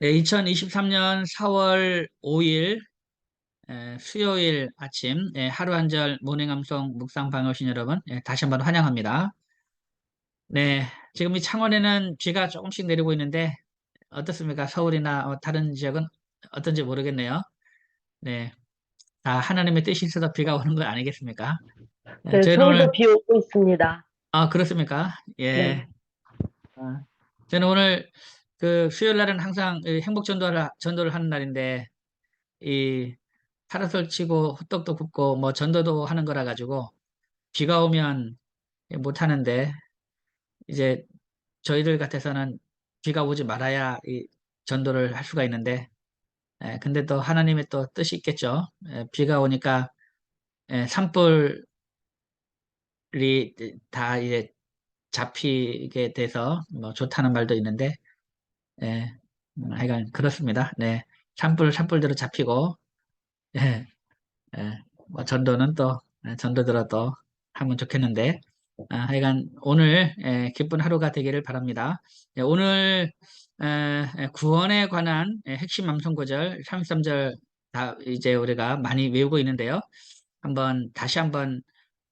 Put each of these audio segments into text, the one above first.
네, 2023년 4월 5일 수요일 아침 하루 한 절 모닝암송 묵상 방어신 여러분 다시 한번 환영합니다. 네, 지금 이 창원에는 비가 조금씩 내리고 있는데 어떻습니까? 서울이나 다른 지역은 어떤지 모르겠네요. 네, 다 하나님의 뜻이 있어서 비가 오는 거 아니겠습니까? 네, 저희는 서울도 오늘 비 오고 있습니다. 그렇습니까? 예. 네. 아, 저는 오늘 그 수요일 날은 항상 이 행복 전도를 하는 날인데 이 파라솔 치고 호떡도 굽고 뭐 전도도 하는 거라 가지고 비가 오면 못 하는데 이제 저희들 같아서는 비가 오지 말아야 이 전도를 할 수가 있는데 근데 또 하나님의 또 뜻이 있겠죠. 비가 오니까 산불이 다 이제 잡히게 돼서 뭐 좋다는 말도 있는데 예, 하여간 그렇습니다. 네. 산불대로 잡히고 예, 뭐 전도는 또 전도대로 또 하면 좋겠는데 하여간 오늘 기쁜 하루가 되기를 바랍니다. 오늘 구원에 관한 핵심 암송 구절 33절 다 이제 우리가 많이 외우고 있는데요. 다시 한번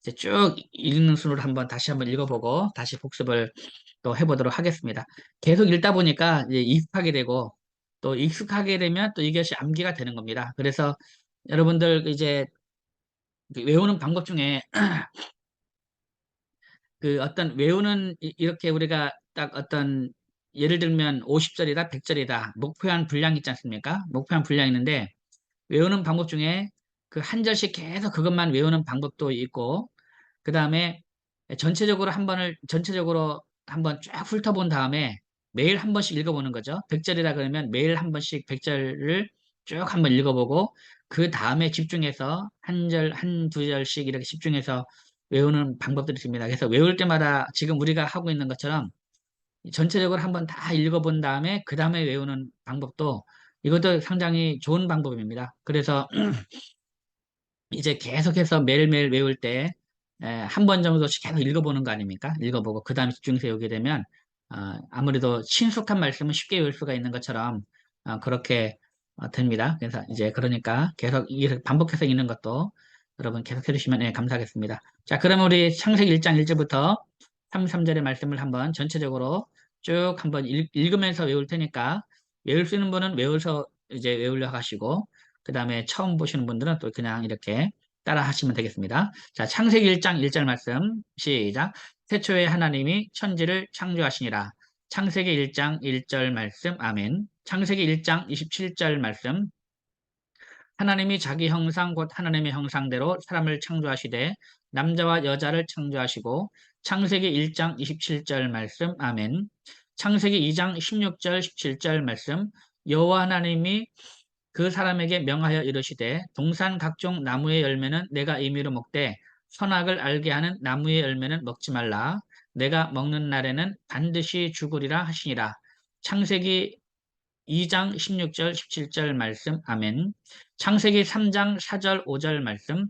이제 쭉 읽는 순으로 한번 다시 한번 읽어보고 다시 복습을 또 해보도록 하겠습니다. 계속 읽다 보니까 이제 익숙하게 되고 또 익숙하게 되면 또 이것이 암기가 되는 겁니다. 그래서 여러분들 이제 그 외우는 방법 중에 그 어떤 외우는 이렇게 우리가 딱 어떤 예를 들면 50절이다, 100절이다 목표한 분량 있지 않습니까? 목표한 분량 있는데 외우는 방법 중에 그 한 절씩 계속 그것만 외우는 방법도 있고 그 다음에 전체적으로 한번 쫙 훑어본 다음에 매일 한 번씩 읽어보는 거죠. 100절이라 그러면 매일 한 번씩 100절을 쭉 한번 읽어보고 그 다음에 집중해서 한 절, 한 두 절씩 이렇게 집중해서 외우는 방법들이 있습니다. 그래서 외울 때마다 지금 우리가 하고 있는 것처럼 전체적으로 한번 다 읽어본 다음에 그 다음에 외우는 방법도 이것도 상당히 좋은 방법입니다. 그래서 이제 계속해서 매일매일 외울 때 한 번 정도씩 계속 읽어보는 거 아닙니까? 읽어보고 그 다음에 집중해서 외우게 되면 아무래도 친숙한 말씀은 쉽게 외울 수가 있는 것처럼 그렇게 됩니다. 그래서 이제 그러니까 계속 이렇게 반복해서 읽는 것도 여러분 계속 해주시면 감사하겠습니다. 자, 그러면 우리 창세기 1장 1절부터 33절의 말씀을 한번 전체적으로 쭉 한번 읽으면서 외울 테니까 외울 수 있는 분은 외워서 이제 외우려 하시고 그 다음에 처음 보시는 분들은 또 그냥 이렇게 따라 하시면 되겠습니다. 자, 창세기 1장 1절 말씀, 시작. 태초에 하나님이 천지를 창조하시니라. 창세기 1장 1절 말씀, 아멘. 창세기 1장 27절 말씀, 하나님이 자기 형상 곧 하나님의 형상대로 사람을 창조하시되 남자와 여자를 창조하시고 창세기 1장 27절 말씀, 아멘. 창세기 2장 16절 17절 말씀, 여호와 하나님이 그 사람에게 명하여 이르시되 동산 각종 나무의 열매는 내가 임의로 먹되 선악을 알게 하는 나무의 열매는 먹지 말라. 내가 먹는 날에는 반드시 죽으리라 하시니라. 창세기 2장 16절 17절 말씀 아멘. 창세기 3장 4절 5절 말씀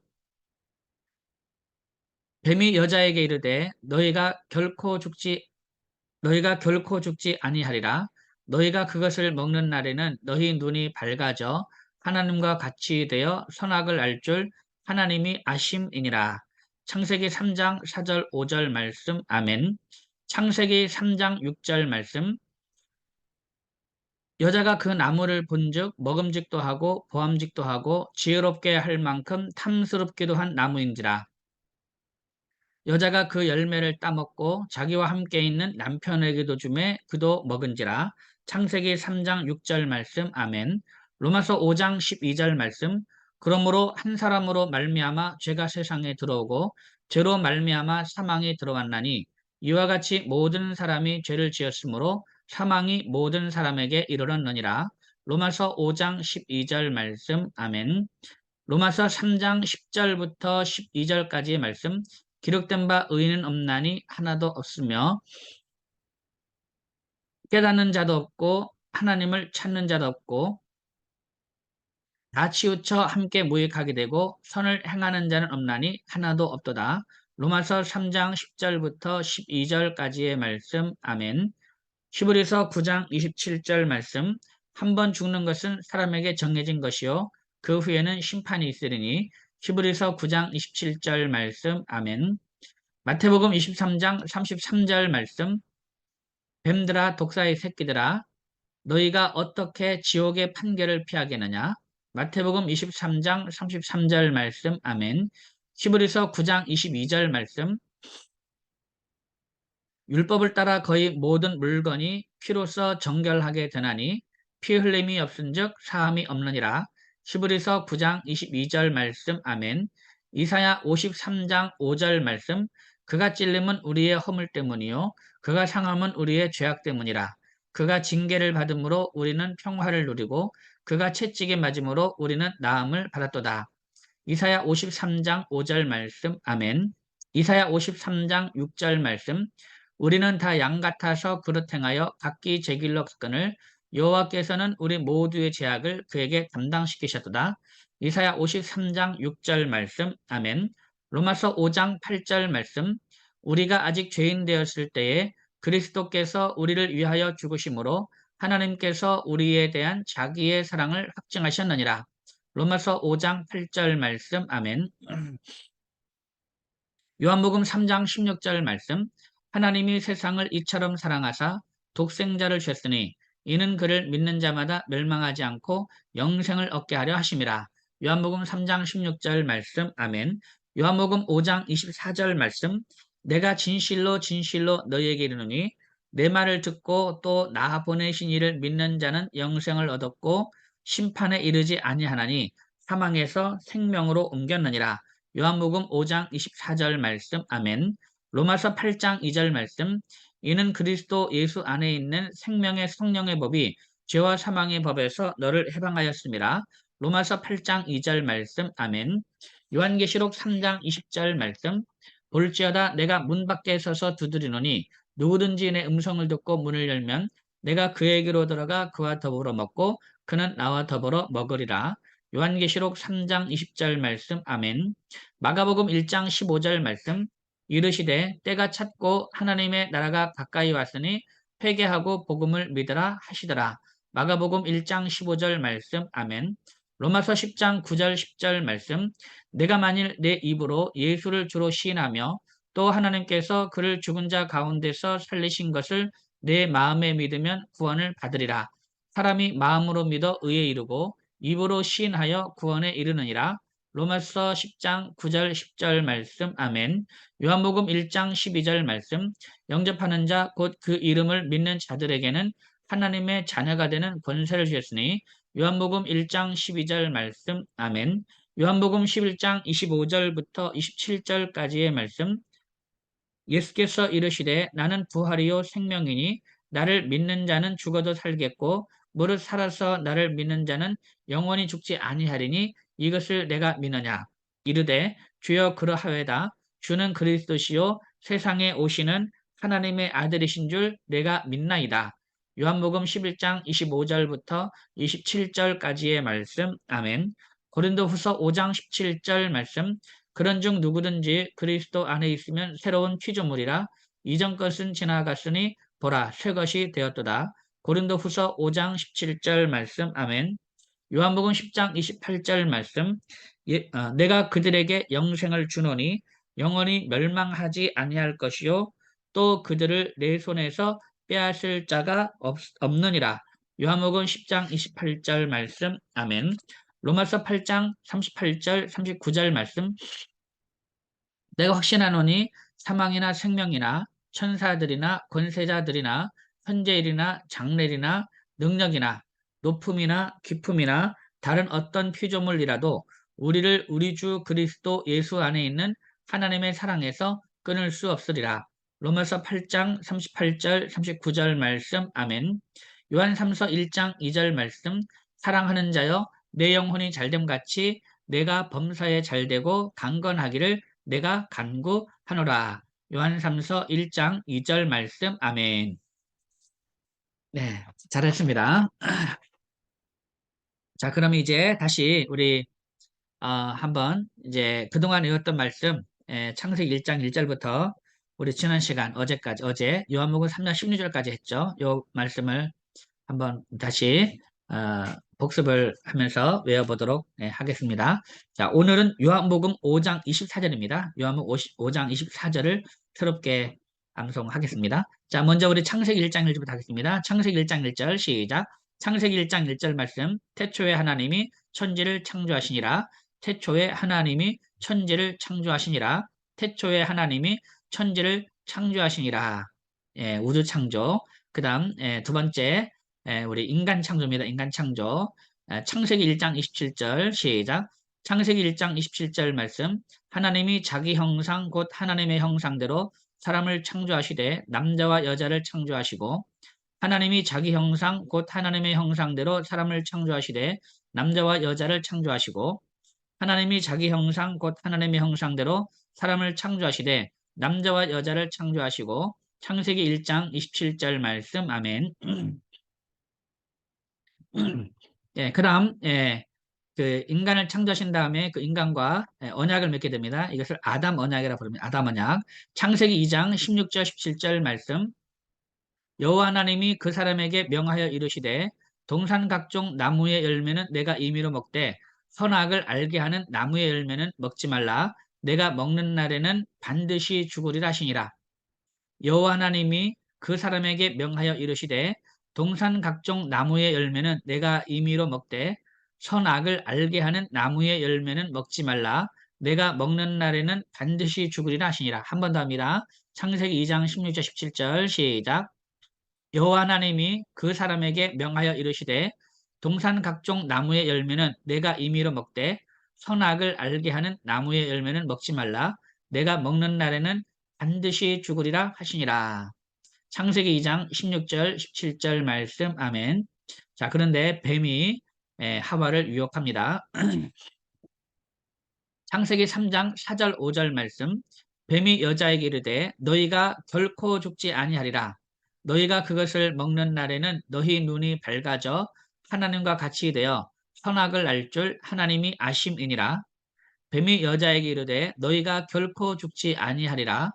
뱀이 여자에게 이르되 너희가 결코 죽지 아니하리라. 너희가 그것을 먹는 날에는 너희 눈이 밝아져 하나님과 같이 되어 선악을 알 줄 하나님이 아심이니라. 창세기 3장 4절 5절 말씀 아멘. 창세기 3장 6절 말씀 여자가 그 나무를 본즉 먹음직도 하고 보암직도 하고 지혜롭게 할 만큼 탐스럽기도 한 나무인지라. 여자가 그 열매를 따먹고 자기와 함께 있는 남편에게도 주매 그도 먹은지라. 창세기 3장 6절 말씀 아멘. 로마서 5장 12절 말씀 그러므로 한 사람으로 말미암아 죄가 세상에 들어오고 죄로 말미암아 사망이 들어왔나니 이와 같이 모든 사람이 죄를 지었으므로 사망이 모든 사람에게 이르렀느니라. 로마서 5장 12절 말씀 아멘. 로마서 3장 10절부터 12절까지의 말씀 기록된 바 의인은 없나니 하나도 없으며 깨닫는 자도 없고 하나님을 찾는 자도 없고 다 치우쳐 함께 무익하게 되고 선을 행하는 자는 없나니 하나도 없도다. 로마서 3장 10절부터 12절까지의 말씀 아멘. 히브리서 9장 27절 말씀 한 번 죽는 것은 사람에게 정해진 것이요 그 후에는 심판이 있으리니. 히브리서 9장 27절 말씀. 아멘. 마태복음 23장 33절 말씀. 뱀들아 독사의 새끼들아 너희가 어떻게 지옥의 판결을 피하겠느냐. 마태복음 23장 33절 말씀. 아멘. 히브리서 9장 22절 말씀. 율법을 따라 거의 모든 물건이 피로써 정결하게 되나니 피 흘림이 없은즉 사함이 없느니라. 히브리서 9장 22절 말씀. 아멘. 이사야 53장 5절 말씀. 그가 찔림은 우리의 허물 때문이요 그가 상함은 우리의 죄악 때문이라. 그가 징계를 받음으로 우리는 평화를 누리고 그가 채찍에 맞음으로 우리는 나음을 받았도다. 이사야 53장 5절 말씀. 아멘. 이사야 53장 6절 말씀. 우리는 다 양 같아서 그릇 행하여 각기 제 길로 갔거늘 여호와께서는 우리 모두의 죄악을 그에게 담당시키셨도다. 이사야 53장 6절 말씀. 아멘. 로마서 5장 8절 말씀. 우리가 아직 죄인 되었을 때에 그리스도께서 우리를 위하여 죽으심으로 하나님께서 우리에 대한 자기의 사랑을 확증하셨느니라. 로마서 5장 8절 말씀. 아멘. 요한복음 3장 16절 말씀. 하나님이 세상을 이처럼 사랑하사 독생자를 주셨으니 이는 그를 믿는 자마다 멸망하지 않고 영생을 얻게 하려 하심이라. 요한복음 3장 16절 말씀. 아멘. 요한복음 5장 24절 말씀. 내가 진실로 진실로 너희에게 이르노니 내 말을 듣고 또 나 보내신 이를 믿는 자는 영생을 얻었고 심판에 이르지 아니하나니 사망에서 생명으로 옮겼느니라. 요한복음 5장 24절 말씀. 아멘. 로마서 8장 2절 말씀. 이는 그리스도 예수 안에 있는 생명의 성령의 법이 죄와 사망의 법에서 너를 해방하였습니다. 로마서 8장 2절 말씀. 아멘. 요한계시록 3장 20절 말씀. 볼지어다 내가 문 밖에 서서 두드리노니 누구든지 내 음성을 듣고 문을 열면 내가 그에게로 들어가 그와 더불어 먹고 그는 나와 더불어 먹으리라. 요한계시록 3장 20절 말씀. 아멘. 마가복음 1장 15절 말씀. 이르시되 때가 찼고 하나님의 나라가 가까이 왔으니 회개하고 복음을 믿으라 하시더라. 마가복음 1장 15절 말씀. 아멘. 로마서 10장 9절 10절 말씀. 내가 만일 내 입으로 예수를 주로 시인하며 또 하나님께서 그를 죽은 자 가운데서 살리신 것을 내 마음에 믿으면 구원을 받으리라. 사람이 마음으로 믿어 의에 이르고 입으로 시인하여 구원에 이르느니라. 로마서 10장 9절 10절 말씀. 아멘. 요한복음 1장 12절 말씀. 영접하는 자 곧 그 이름을 믿는 자들에게는 하나님의 자녀가 되는 권세를 주셨으니. 요한복음 1장 12절 말씀. 아멘. 요한복음 11장 25절부터 27절까지의 말씀. 예수께서 이르시되 나는 부활이요 생명이니 나를 믿는 자는 죽어도 살겠고 무릇 살아서 나를 믿는 자는 영원히 죽지 아니하리니 이것을 내가 믿느냐. 이르되 주여 그러하외다. 주는 그리스도시요 세상에 오시는 하나님의 아들이신 줄 내가 믿나이다. 요한복음 11장 25절부터 27절까지의 말씀. 아멘. 고린도후서 5장 17절 말씀. 그런즉 누구든지 그리스도 안에 있으면 새로운 피조물이라 이전 것은 지나갔으니 보라 새 것이 되었도다. 고린도후서 5장 17절 말씀. 아멘. 요한복음 10장 28절 말씀. 내가 그들에게 영생을 주노니 영원히 멸망하지 아니할 것이요 또 그들을 내 손에서 빼앗을 자가 없느니라. 요한복음 10장 28절 말씀. 아멘. 로마서 8장 38절 39절 말씀. 내가 확신하노니 사망이나 생명이나 천사들이나 권세자들이나 현재일이나 장래일이나 능력이나 높음이나 깊음이나 다른 어떤 피조물이라도 우리를 우리 주 그리스도 예수 안에 있는 하나님의 사랑에서 끊을 수 없으리라. 로마서 8장 38절 39절 말씀. 아멘. 요한 3서 1장 2절 말씀. 사랑하는 자여 내 영혼이 잘됨 같이 내가 범사에 잘되고 강건하기를 내가 간구하노라. 요한 3서 1장 2절 말씀. 아멘. 네, 잘했습니다. 자, 그럼 이제 다시 우리 한번 이제 그동안 외웠던 말씀 창세기 1장 1절부터 우리 지난 시간 어제 요한복음 3장 16절까지 했죠. 요 말씀을 한번 다시 복습을 하면서 외워보도록 하겠습니다. 자, 오늘은 요한복음 5장 24절입니다. 요한복음 5장 24절을 새롭게 암송하겠습니다. 자, 먼저 우리 창세기 1장 1절부터 하겠습니다. 창세기 1장 1절 시작. 창세기 1장 1절 말씀. 태초에 하나님이 천지를 창조하시니라. 태초에 하나님이 천지를 창조하시니라. 태초에 하나님이 천지를 창조하시니라. 우주 창조. 그 다음 두 번째 우리 인간 창조입니다. 인간 창조. 창세기 1장 27절 시작. 창세기 1장 27절 말씀. 하나님이 자기 형상 곧 하나님의 형상대로 사람을 창조하시되 남자와 여자를 창조하시고 하나님이 자기 형상 곧 하나님의 형상대로 사람을 창조하시되 남자와 여자를 창조하시고 하나님이 자기 형상 곧 하나님의 형상대로 사람을 창조하시되 남자와 여자를 창조하시고 창세기 1장 27절 말씀 아멘. 예, 그다음 그 인간을 창조하신 다음에 그 인간과 언약을 맺게 됩니다. 이것을 아담 언약이라고 부릅니다. 아담 언약. 창세기 2장 16절 17절 말씀. 여호와 하나님이 그 사람에게 명하여 이르시되 동산 각종 나무의 열매는 내가 임의로 먹되 선악을 알게 하는 나무의 열매는 먹지 말라. 내가 먹는 날에는 반드시 죽으리라 하시니라. 여호와 하나님이 그 사람에게 명하여 이르시되 동산 각종 나무의 열매는 내가 임의로 먹되 선악을 알게 하는 나무의 열매는 먹지 말라. 내가 먹는 날에는 반드시 죽으리라 하시니라. 한 번 더 합니다. 창세기 2장 16절 17절 시작. 여호와 하나님이 그 사람에게 명하여 이르시되 동산 각종 나무의 열매는 내가 임의로 먹되 선악을 알게 하는 나무의 열매는 먹지 말라. 내가 먹는 날에는 반드시 죽으리라 하시니라. 창세기 2장 16절 17절 말씀 아멘. 자, 그런데 뱀이 하와를 유혹합니다. 창세기 3장 4절 5절 말씀. 뱀이 여자에게 이르되 너희가 결코 죽지 아니하리라. 너희가 그것을 먹는 날에는 너희 눈이 밝아져 하나님과 같이 되어 선악을 알 줄 하나님이 아심이니라. 뱀이 여자에게 이르되 너희가 결코 죽지 아니하리라.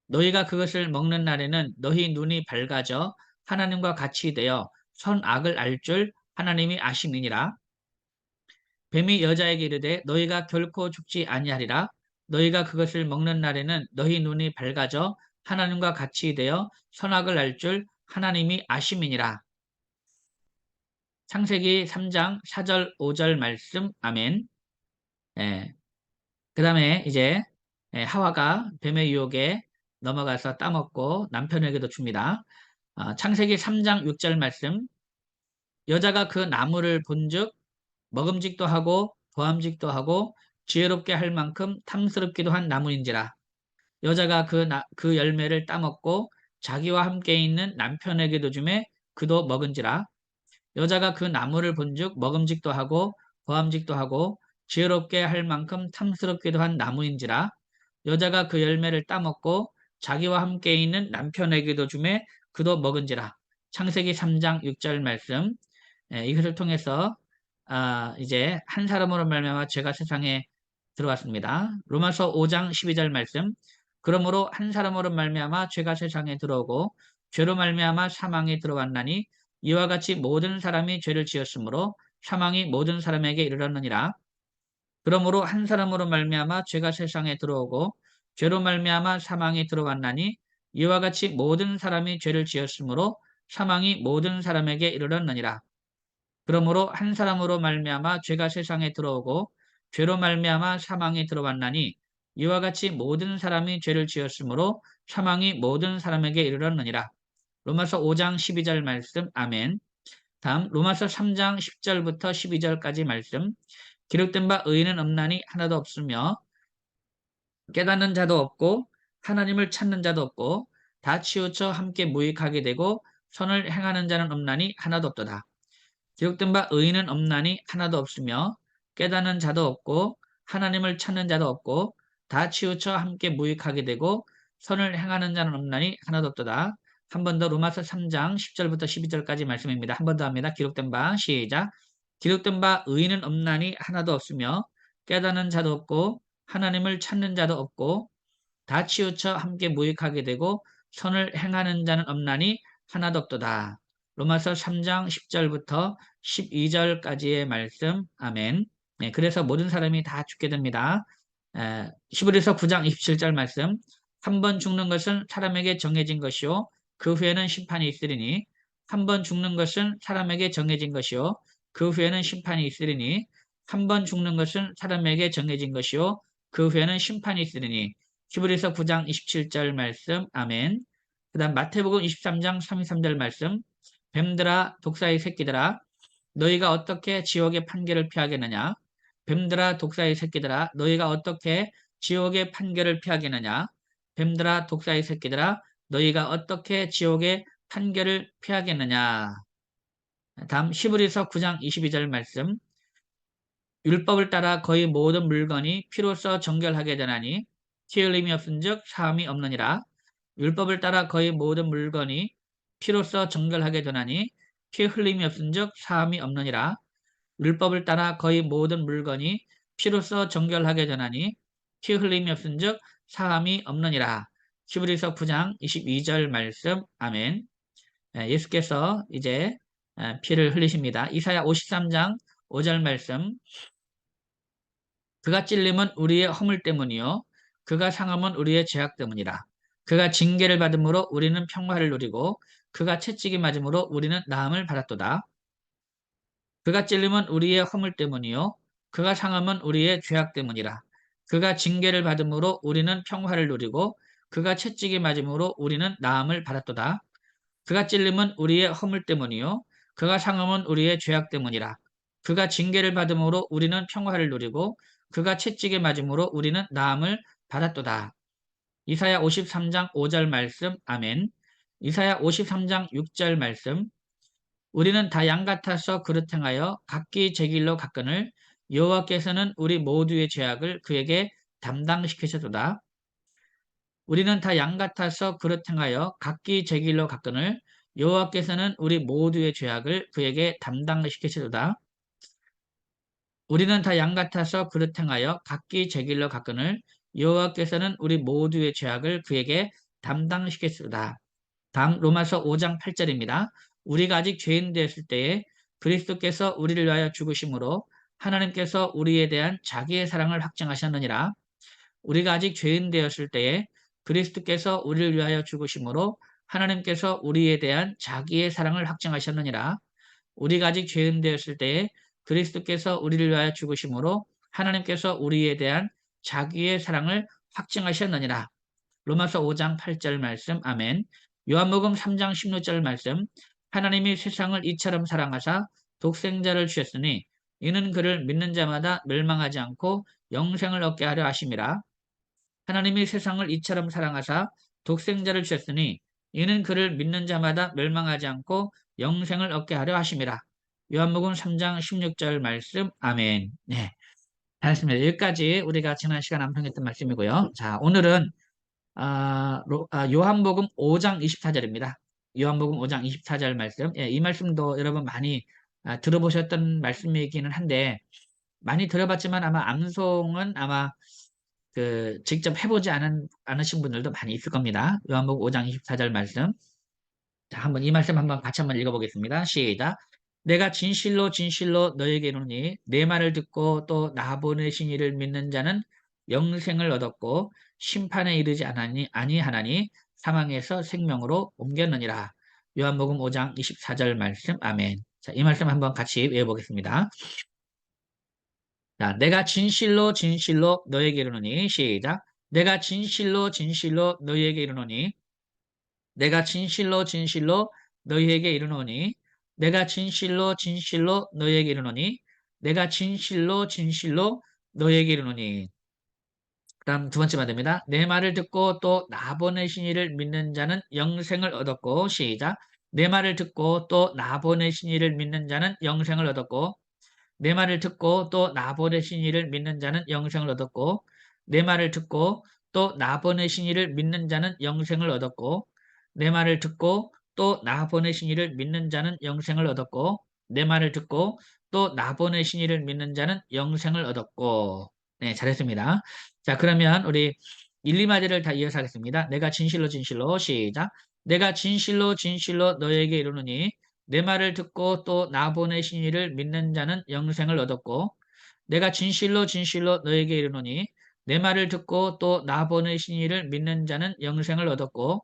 너희가 그것을 먹는 날에는 너희 눈이 밝아져 하나님과 같이 되어 선악을 알 줄 하나님이 아심이니라. 뱀이 여자에게 이르되 너희가 결코 죽지 아니하리라. 너희가 그것을 먹는 날에는 너희 눈이 밝아져 하나님과 같이 되어 선악을 알 줄 하나님이 아심이니라. 창세기 3장 4절 5절 말씀 아멘. 예. 그 다음에 이제 하와가 뱀의 유혹에 넘어가서 따먹고 남편에게도 줍니다. 창세기 3장 6절 말씀. 여자가 그 나무를 본즉 먹음직도 하고 보암직도 하고 지혜롭게 할 만큼 탐스럽기도 한 나무인지라. 여자가 그 열매를 따먹고 자기와 함께 있는 남편에게도 주매 그도 먹은지라. 여자가 그 나무를 본즉 먹음직도 하고 보암직도 하고 지혜롭게 할 만큼 탐스럽기도 한 나무인지라. 여자가 그 열매를 따먹고 자기와 함께 있는 남편에게도 주매 그도 먹은지라. 창세기 3장 6절 말씀. 이것을 통해서 이제 한 사람으로 말미암아 죄가 세상에 들어왔습니다. 로마서 5장 12절 말씀. 그러므로 한 사람으로 말미암아 죄가 세상에 들어오고 죄로 말미암아 사망이 들어왔나니 이와 같이 모든 사람이 죄를 지었으므로 사망이 모든 사람에게 이르렀느니라. 그러므로 한 사람으로 말미암아 죄가 세상에 들어오고 죄로 말미암아 사망이 들어왔나니 이와 같이 모든 사람이 죄를 지었으므로 사망이 모든 사람에게 이르렀느니라. 그러므로 한 사람으로 말미암아 죄가 세상에 들어오고 죄로 말미암아 사망이 들어왔나니 이와 같이 모든 사람이 죄를 지었으므로 사망이 모든 사람에게 이르렀느니라. 로마서 5장 12절 말씀 아멘. 다음 로마서 3장 10절부터 12절까지 말씀. 기록된 바 의인은 없나니 하나도 없으며 깨닫는 자도 없고 하나님을 찾는 자도 없고 다 치우쳐 함께 무익하게 되고 선을 행하는 자는 없나니 하나도 없도다. 기록된 바 의인은 없나니 하나도 없으며 깨닫는 자도 없고 하나님을 찾는 자도 없고 다 치우쳐 함께 무익하게 되고 선을 행하는 자는 없나니 하나도 없도다. 한 번 더 로마서 3장 10절부터 12절까지 말씀입니다. 한 번 더 합니다. 기록된 바 시작. 기록된 바 의인은 없나니 하나도 없으며 깨닫는 자도 없고 하나님을 찾는 자도 없고 다 치우쳐 함께 무익하게 되고 선을 행하는 자는 없나니 하나도 없도다. 로마서 3장 10절부터 12절까지의 말씀. 아멘. 네, 그래서 모든 사람이 다 죽게 됩니다. 히브리서 9장 27절 말씀. 한 번 죽는 것은 사람에게 정해진 것이요. 그 후에는 심판이 있으리니. 한 번 죽는 것은 사람에게 정해진 것이요. 그 후에는 심판이 있으리니. 한 번 죽는 것은 사람에게 정해진 것이요. 그 후에는 심판이 있으리니. 히브리서 9장 27절 말씀. 아멘. 그 다음 마태복음 23장 33절 말씀. 뱀들아 독사의 새끼들아 너희가 어떻게 지옥의 판결을 피하겠느냐? 뱀들아 독사의 새끼들아 너희가 어떻게 지옥의 판결을 피하겠느냐? 뱀들아 독사의 새끼들아 너희가 어떻게 지옥의 판결을 피하겠느냐? 다음 히브리서 9장 22절 말씀. 율법을 따라 거의 모든 물건이 피로써 정결하게 되나니 피 흘림이 없은즉 사함이 없느니라. 율법을 따라 거의 모든 물건이 피로써 정결하게 되나니 피 흘림이 없은즉 사함이 없느니라. 율법을 따라 거의 모든 물건이 피로써 정결하게 되나니 피 흘림이 없은즉 사함이 없느니라. 히브리서 9장 22절 말씀. 아멘. 예수께서 이제 피를 흘리십니다. 이사야 53장 5절 말씀. 그가 찔림은 우리의 허물 때문이요 그가 상함은 우리의 죄악 때문이라. 그가 징계를 받음으로 우리는 평화를 누리고 그가 채찍이 맞음으로 우리는 나음을 받았도다. 그가 찔림은 우리의 허물 때문이요 그가 상함은 우리의 죄악 때문이라. 그가 징계를 받음으로 우리는 평화를 누리고 그가 채찍이 맞음으로 우리는 나음을 받았도다. 그가 찔림은 우리의 허물 때문이요 그가 상함은 우리의 죄악 때문이라. 그가 징계를 받음으로 우리는 평화를 누리고 그가 채찍에 맞음으로 우리는 나음을 받았도다. 이사야 53장 5절 말씀. 아멘. 이사야 53장 6절 말씀. 우리는 다 양 같아서 그릇 행하여 각기 제 길로 갔거늘 여호와께서는 우리 모두의 죄악을 그에게 담당시키셨도다. 우리는 다 양 같아서 그릇 행하여 각기 제 길로 갔거늘 여호와께서는 우리 모두의 죄악을 그에게 담당시키시도다. 우리는 다 양 같아서 그릇 행하여 각기 제 길로 갔거늘 여호와께서는 우리 모두의 죄악을 그에게 담당시키시도다. 다음 로마서 5장 8절입니다. 우리가 아직 죄인 되었을 때에 그리스도께서 우리를 위하여 죽으심으로 하나님께서 우리에 대한 자기의 사랑을 확증하셨느니라. 우리가 아직 죄인 되었을 때에 그리스도께서 우리를 위하여 죽으심으로 하나님께서 우리에 대한 자기의 사랑을 확증하셨느니라. 우리가 아직 죄인 되었을 때에 그리스도께서 우리를 위하여 죽으심으로 하나님께서 우리에 대한 자기의 사랑을 확증하셨느니라. 로마서 5장 8절 말씀. 아멘. 요한복음 3장 16절 말씀. 하나님이 세상을 이처럼 사랑하사 독생자를 주셨으니 이는 그를 믿는 자마다 멸망하지 않고 영생을 얻게 하려 하심이라. 하나님이 세상을 이처럼 사랑하사 독생자를 주셨으니 이는 그를 믿는 자마다 멸망하지 않고 영생을 얻게 하려 하심이라. 요한복음 3장 16절 말씀. 아멘. 네. 잘했습니다. 여기까지 우리가 지난 시간 암송했던 말씀이고요. 자, 오늘은 요한복음 5장 24절입니다. 요한복음 5장 24절 말씀. 예, 이 말씀도 여러분 많이 들어보셨던 말씀이기는 한데 많이 들어봤지만 아마 암송은 아마 직접 해보지 않으신 분들도 많이 있을 겁니다. 요한복음 5장 24절 말씀. 자, 한번 이 말씀 같이 한번 읽어보겠습니다. 시작. 내가 진실로 진실로 너에게 이르노니 내 말을 듣고 또 나 보내신 이를 믿는 자는 영생을 얻었고 심판에 이르지 아니하나니 사망에서 생명으로 옮겼느니라. 요한복음 5장 24절 말씀. 아멘. 자, 이 말씀 한번 같이 외워보겠습니다. 자, 내가 진실로 진실로 너에게 이르노니 시작. 내가 진실로 진실로 너희에게 이르노니 내가 진실로 진실로 너희에게 이르노니 내가 진실로 진실로 너희에게 이르노니 내가 진실로 진실로 너희에게 이르노니. 그다음 두 번째 말입니다. 내 말을 듣고 또 나 보내신 이를 믿는 자는 영생을 얻었고 시작. 내 말을 듣고 또 나 보내신 이를 믿는 자는 영생을 얻었고 내 말을 듣고 또 나 보내신 이를 믿는 자는 영생을 얻었고 내 말을 듣고 또 나 보내신 이를 믿는 자는 영생을 얻었고 내 말을 듣고 또 나 보내신 이를 믿는 자는 영생을 얻었고 내 말을 듣고 또 나 보내신 이를 믿는 자는 영생을 얻었고. 네, 잘했습니다. 자, 그러면 우리 1, 2마디를 다 이어서 하겠습니다. 내가 진실로 진실로 시작. 내가 진실로 진실로 너에게 이르노니 내 말을 듣고 또 나 보내신 이를 믿는 자는 영생을 얻었고 내가 진실로 진실로 너에게 이르노니 내 말을 듣고 또 나 보내신 이를 믿는 자는 영생을 얻었고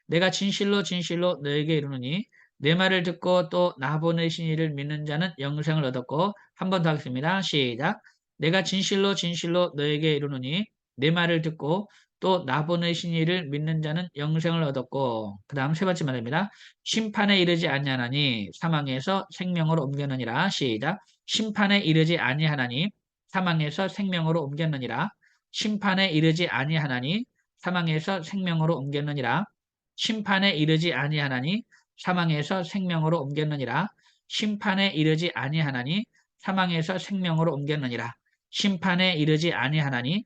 내가 진실로 진실로 너에게 이르노니 내 말을 듣고 또 나 보내신 이를 믿는 자는 영생을 얻었고 한 번 더 하겠습니다. 시작. 내가 진실로 진실로 너에게 이르노니 내 말을 듣고 또 나 보내신 이를 믿는 자는 영생을 얻었고 그 다음 세 번째 말입니다. 심판에 이르지 아니하나니 사망에서 생명으로 옮겼느니라. 시작. 심판에 이르지 아니하나니 사망에서 생명으로 옮겼느니라. 심판에 이르지 아니하나니 사망에서 생명으로 옮겼느니라. 심판에 이르지 아니하나니 사망에서 생명으로 옮겼느니라. 심판에 이르지 아니하나니 사망에서 생명으로 옮겼느니라. 심판에 이르지 아니하나니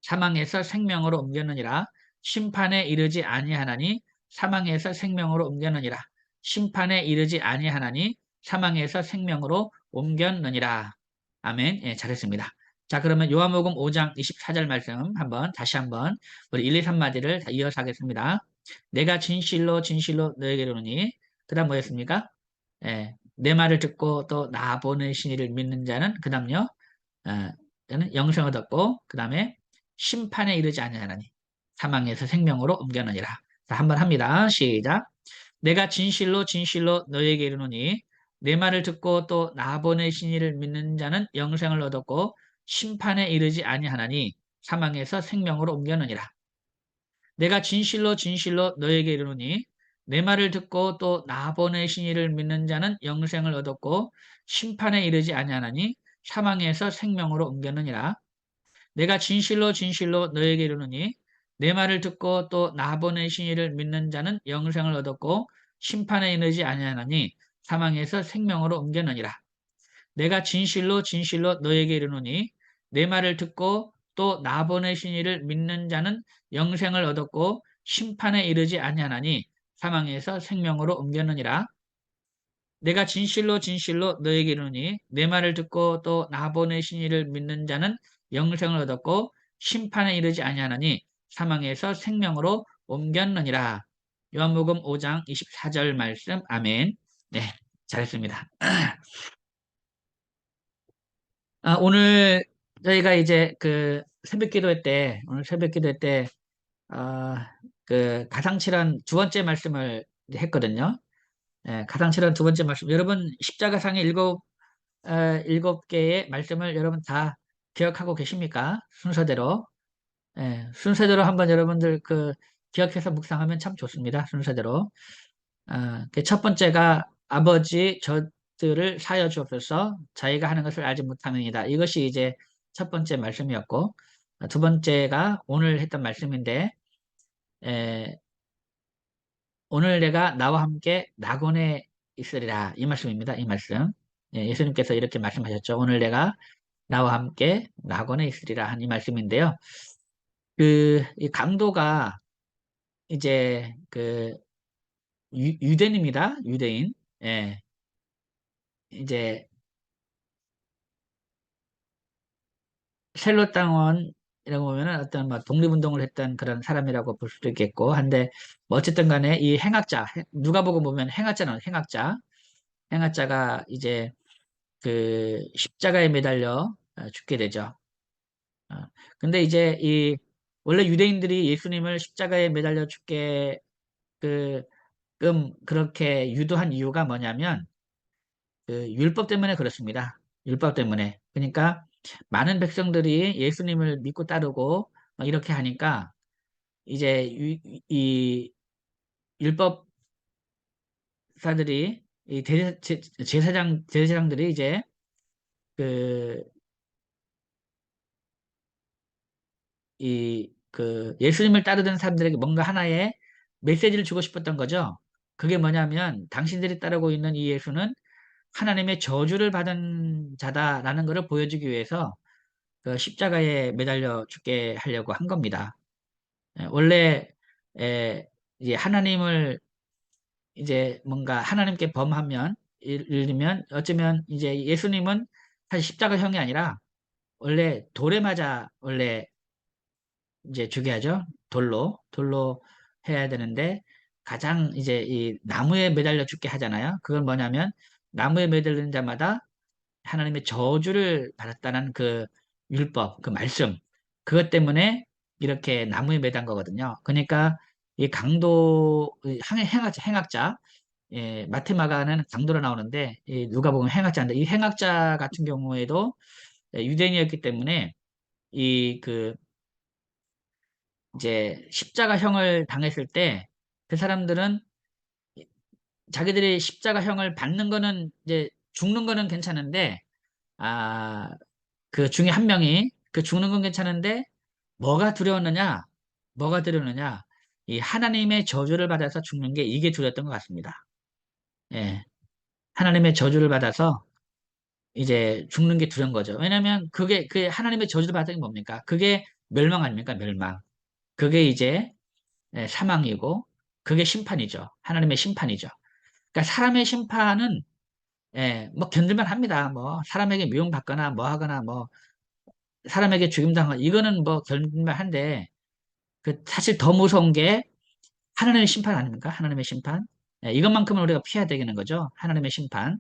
사망에서 생명으로 옮겼느니라. 심판에 이르지 아니하나니 사망에서 생명으로 옮겼느니라. 심판에 이르지 아니하나니 사망에서 생명으로 옮겼느니라. 아멘. 예, 잘했습니다. 자, 그러면 요한복음 5장 24절 말씀 다시 한번 우리 1, 2, 3마디를 다 이어서 하겠습니다. 내가 진실로 진실로 너에게 이르노니 그 다음 뭐였습니까? 예, 내 말을 듣고 또 나 보내신 이를 믿는 자는 그 다음요. 저는 영생을 얻었고 그 다음에 심판에 이르지 아니하나니 사망에서 생명으로 옮겨느니라. 자, 한번 합니다. 시작. 내가 진실로 진실로 너에게 이르노니 내 말을 듣고 또 나 보내신 이를 믿는 자는 영생을 얻었고 심판에 이르지 아니하나니 사망에서 생명으로 옮겨느니라. 내가 진실로 진실로 너에게 이르노니 내 말을 듣고 또 나 보내신 이를 믿는 자는 영생을 얻었고 심판에 이르지 아니하나니 사망에서 생명으로 옮겼느니라. 내가 진실로 진실로 너에게 이르노니 내 말을 듣고 또 나 보내신 이를 믿는 자는 영생을 얻었고 심판에 이르지 아니하나니 사망에서 생명으로 옮겼느니라. 내가 진실로 진실로 너에게 이르노니 내 말을 듣고 또 나 보내신 이를 믿는 자는 영생을 얻었고 심판에 이르지 아니하나니 사망에서 생명으로 옮겼느니라. 내가 진실로 진실로 너에게 이르노니 내 말을 듣고 또 나 보내신 이를 믿는 자는 영생을 얻었고 심판에 이르지 아니하나니 사망에서 생명으로 옮겼느니라. 요한복음 5장 24절 말씀. 아멘. 네, 잘했습니다. 오늘 저희가 이제 그 새벽 기도회 때, 오늘 새벽 기도회 때, 그 가상칠한 두 번째 말씀을 이제 했거든요. 가상칠한 두 번째 말씀. 여러분, 십자가상의 일곱 개의 말씀을 여러분 다 기억하고 계십니까? 순서대로. 순서대로 한번 여러분들 그 기억해서 묵상하면 참 좋습니다. 순서대로. 그첫 번째가 아버지 저들을 사여 주옵소서 자기가 하는 것을 알지 못함이니다. 이것이 이제 첫 번째 말씀이었고 두 번째가 오늘 했던 말씀인데 에, 오늘 내가 나와 함께 낙원에 있으리라 이 말씀입니다. 이 말씀. 예수님께서 이렇게 말씀하셨죠. 오늘 내가 나와 함께 낙원에 있으리라 한 이 말씀인데요. 이 강도가 이제 그 유대인입니다. 유대인. 예. 이제 셀로 땅원이라고 보면은 어떤 뭐 독립운동을 했던 그런 사람이라고 볼 수도 있겠고 한데 뭐 어쨌든 간에 이 행악자 누가복음 보면 행악자는 행악자가 이제 그 십자가에 매달려 죽게 되죠. 어, 근데 이제 이 원래 유대인들이 예수님을 십자가에 매달려 죽게 그 그렇게 유도한 이유가 뭐냐면 그 율법 때문에 그렇습니다. 율법 때문에. 그러니까 많은 백성들이 예수님을 믿고 따르고 막 이렇게 하니까 이제 이 율법사들이 이 제사장들이 이제 그 그 예수님을 따르던 사람들에게 뭔가 하나의 메시지를 주고 싶었던 거죠. 그게 뭐냐면 당신들이 따르고 있는 이 예수는 하나님의 저주를 받은 자다라는 것을 보여주기 위해서 그 십자가에 매달려 죽게 하려고 한 겁니다. 원래 이제 하나님을 이제 뭔가 하나님께 범하면 예를 들면 어쩌면 이제 예수님은 사실 십자가형이 아니라 원래 돌에 맞아 원래 이제 죽여야죠. 돌로 해야 되는데 가장 이제 이 나무에 매달려 죽게 하잖아요. 그건 뭐냐면 나무에 매달리는 자마다 하나님의 저주를 받았다는 그 율법, 그 말씀, 그것 때문에 이렇게 나무에 매단 거거든요. 그러니까 이 강도, 행악자, 예, 마테마가는 강도로 나오는데, 이 누가 보면 행악자인데, 이 행악자 같은 경우에도 유대인이었기 때문에, 그, 이제 십자가형을 당했을 때, 그 사람들은 자기들이 십자가형을 받는 거는, 이제 죽는 거는 괜찮은데, 아, 그 중에 한 명이 그 죽는 건 괜찮은데 뭐가 두려웠느냐? 뭐가 두려웠느냐? 이 하나님의 저주를 받아서 죽는 게 이게 두려웠던 것 같습니다. 예. 하나님의 저주를 받아서 이제 죽는 게 두려운 거죠. 왜냐면 그게 하나님의 저주를 받은 게 뭡니까? 그게 멸망 아닙니까? 멸망. 그게 이제 사망이고 그게 심판이죠. 하나님의 심판이죠. 그러니까 사람의 심판은 뭐 견딜만 합니다. 뭐 사람에게 미움받거나 뭐 하거나 뭐 사람에게 죽임당하 이거는 뭐 견딜만 한데 그 사실 더 무서운 게 하나님의 심판 아닙니까? 하나님의 심판. 이것만큼은 우리가 피해야 되겠는 거죠. 하나님의 심판.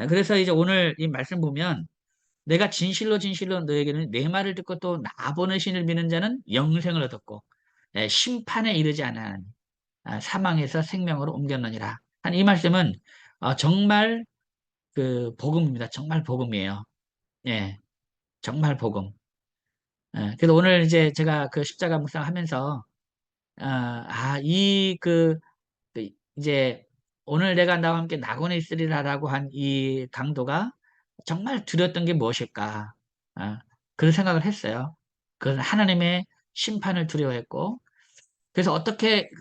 그래서 이제 오늘 이 말씀 보면 내가 진실로 진실로 너에게는 내 말을 듣고 또 나보는 신을 믿는 자는 영생을 얻었고 심판에 이르지 않은 사망에서 생명으로 옮겼느니라. 한 이 말씀은 정말 그 복음입니다. 정말 복음이에요. 예, 정말 복음. 그래서 오늘 이제 제가 그 십자가 묵상하면서 이제 오늘 내가 나와 함께 낙원에 있으리라라고 한 이 강도가 정말 두려웠던 게 무엇일까? 아, 그런 생각을 했어요. 그것은 하나님의 심판을 두려워했고, 그래서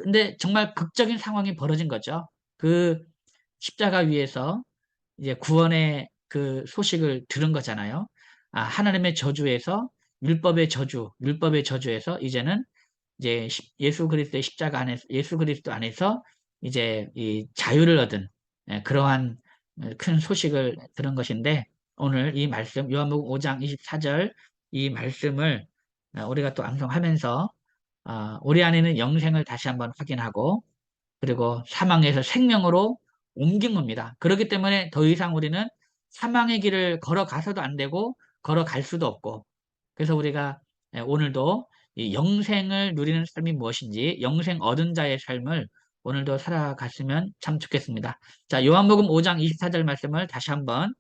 근데 정말 극적인 상황이 벌어진 거죠. 그 십자가 위에서 이제 구원의 그 소식을 들은 거잖아요. 하나님의 저주에서 율법의 저주에서 이제는 이제 예수 그리스도의 십자가 안에서 예수 그리스도 안에서 이제 이 자유를 얻은 그러한 큰 소식을 들은 것인데 오늘 이 말씀 요한복음 5장 24절 이 말씀을 우리가 또 암송하면서 우리 안에는 영생을 다시 한번 확인하고 그리고 사망에서 생명으로 옮긴 겁니다. 그렇기 때문에 더 이상 우리는 사망의 길을 걸어가서도 안 되고 걸어갈 수도 없고 그래서 우리가 오늘도 이 영생을 누리는 삶이 무엇인지 영생 얻은 자의 삶을 오늘도 살아갔으면 참 좋겠습니다. 자, 요한복음 5장 24절 말씀을 다시 한번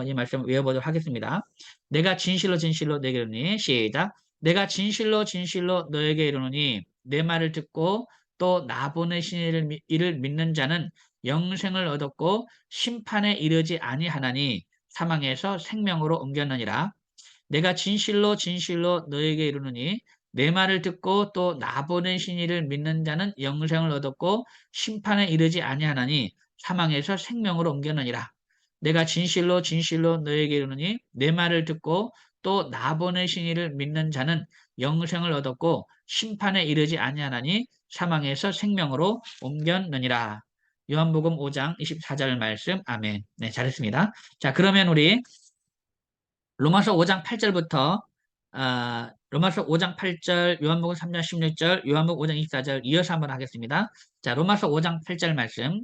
이 말씀을 외워보도록 하겠습니다. 내가 진실로 진실로 너에게 이르노니 시작. 내가 진실로 진실로 너에게 이르노니 내 말을 듣고 또 나 보내신 이를 믿는 자는 영생을 얻었고 심판에 이르지 아니하나니 사망에서 생명으로 옮겼느니라. 내가 진실로 진실로 너에게 이르노니 내 말을 듣고 또 나 보내신 이를 믿는 자는 영생을 얻었고 심판에 이르지 아니하나니 사망에서 생명으로 옮겼느니라. 내가 진실로 진실로 너에게 이르노니 내 말을 듣고 또 나 보내신 이를 믿는 자는 영생을 얻었고 심판에 이르지 아니하나니 사망에서 생명으로 옮겼느니라. 요한복음 5장 24절 말씀 아멘. 네, 잘했습니다. 자, 그러면 우리 로마서 5장 8절부터 로마서 5장 8절, 요한복음 3장 16절, 요한복음 5장 24절 이어서 한번 하겠습니다. 자, 로마서 5장 8절 말씀.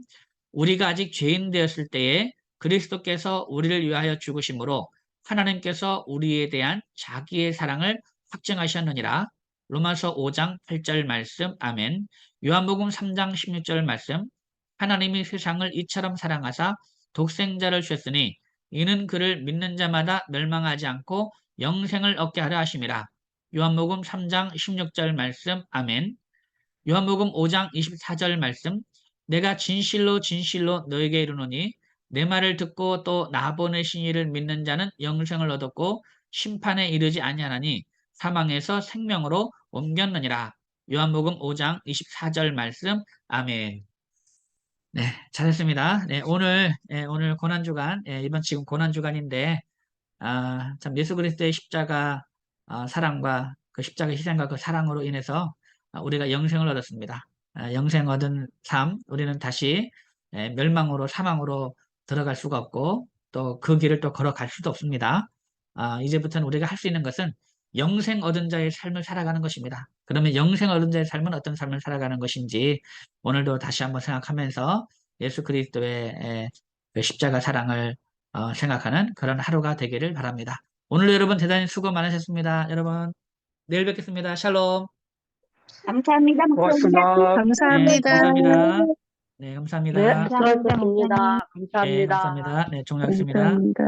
우리가 아직 죄인 되었을 때에 그리스도께서 우리를 위하여 죽으심으로 하나님께서 우리에 대한 자기의 사랑을 확증하셨느니라. 로마서 5장 8절 말씀. 아멘. 요한복음 3장 16절 말씀. 하나님이 세상을 이처럼 사랑하사 독생자를 주셨으니 이는 그를 믿는 자마다 멸망하지 않고 영생을 얻게 하려 하심이라. 요한복음 3장 16절 말씀. 아멘. 요한복음 5장 24절 말씀. 내가 진실로 진실로 너에게 이르노니 내 말을 듣고 또 나 보내신 이를 믿는 자는 영생을 얻었고 심판에 이르지 아니하나니 사망에서 생명으로 옮겼느니라. 요한복음 5장 24절 말씀. 아멘. 네, 잘했습니다. 네, 오늘 고난주간, 이번 지금 고난주간인데, 참 예수 그리스도의 십자가 사랑과 그 십자가 희생과 그 사랑으로 인해서 우리가 영생을 얻었습니다. 영생 얻은 삶, 우리는 다시 멸망으로 사망으로 들어갈 수가 없고 또 그 길을 또 걸어갈 수도 없습니다. 이제부터는 우리가 할 수 있는 것은 영생 얻은 자의 삶을 살아가는 것입니다. 그러면 영생 얻은 자의 삶은 어떤 삶을 살아가는 것인지 오늘도 다시 한번 생각하면서 예수 그리스도의 그 십자가 사랑을 생각하는 그런 하루가 되기를 바랍니다. 오늘 여러분 대단히 수고 많으셨습니다. 여러분 내일 뵙겠습니다. 샬롬. 감사합니다, 목사님. 고맙습니다. 네, 감사합니다. 감사합니다. 네, 네, 감사합니다. 감사합니다, 수고하셨습니다. 네, 감사합니다. 감사합니다. 네, 종료하겠습니다. 감사합니다.